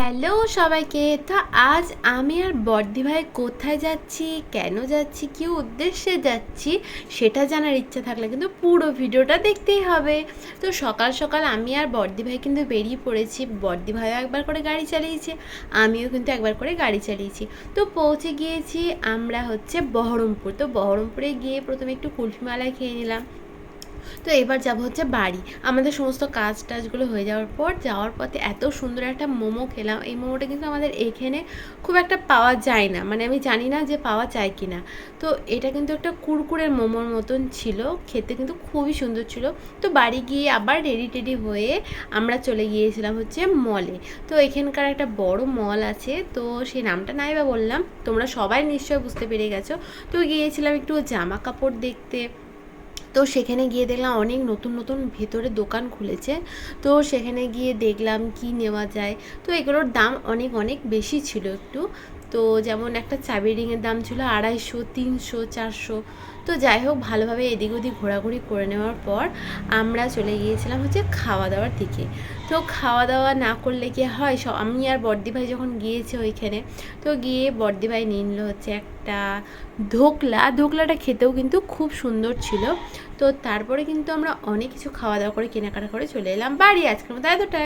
Hello সবাইকে। তো আজ আমি আর বড়দি ভাই কোথায় যাচ্ছি, কেন যাচ্ছি, কী উদ্দেশ্যে যাচ্ছি সেটা জানার ইচ্ছা থাকলে কিন্তু পুরো ভিডিওটা দেখতেই হবে। তো সকাল সকাল আমি আর বড়দি ভাই কিন্তু বেরিয়ে পড়েছি। বড়দি ভাইও একবার করে গাড়ি চালিয়েছে, আমিও কিন্তু একবার করে গাড়ি চালিয়েছি। তো পৌঁছে গিয়েছি আমরা হচ্ছে বহরমপুর। তো বহরমপুরে গিয়ে প্রথমে একটু কুলফি মালাই খেয়ে নিলাম। তো এবার যাব হচ্ছে বাড়ি। আমাদের সমস্ত কাজ টাজগুলো হয়ে যাওয়ার পথে এত সুন্দর একটা মোমো খেলাম। এই মোমোটা কিন্তু আমাদের এখানে খুব একটা পাওয়া যায় না, মানে আমি জানি না যে পাওয়া যায় কি না। তো এটা কিন্তু একটা কুরকুরের মোমোর মতন ছিল, খেতে কিন্তু খুবই সুন্দর ছিল। তো বাড়ি গিয়ে আবার রেডি টেডি হয়ে আমরা চলে গিয়েছিলাম হচ্ছে মলে। তো এখানকার একটা বড় মল আছে, তো সেই নামটা নাই বা বললাম, তোমরা সবাই নিশ্চয়ই বুঝতে পেরে গেছো। তো গিয়েছিলাম একটু জামা কাপড় দেখতে। তো সেখানে গিয়ে দেখলাম অনেক নতুন নতুন ভেতরে দোকান খুলেছে। তো সেখানে গিয়ে দেখলাম কি নেওয়া যায়। তো এগুলোর দাম অনেক অনেক বেশি ছিল একটু। তো যেমন একটা চাবি রিংয়ের দাম ছিল 250, 300, 400। তো যাই হোক, ভালোভাবে এদিক ওদিক ঘোরাঘুরি করে নেওয়ার পর আমরা চলে গিয়েছিলাম হচ্ছে খাওয়া দাওয়ার দিকে। তো খাওয়া দাওয়া না করলে কি হয়, আমি আর বড়দি ভাই যখন গিয়েছি ওইখানে, তো গিয়ে বড়দি ভাই নিয়ে নিল হচ্ছে একটা ধোকলাটা খেতেও কিন্তু খুব সুন্দর ছিল। তো তারপরে কিন্তু আমরা অনেক কিছু খাওয়া দাওয়া করে কেনাকাটা করে চলে এলাম বাড়ি। আজকের মতো এতটাই।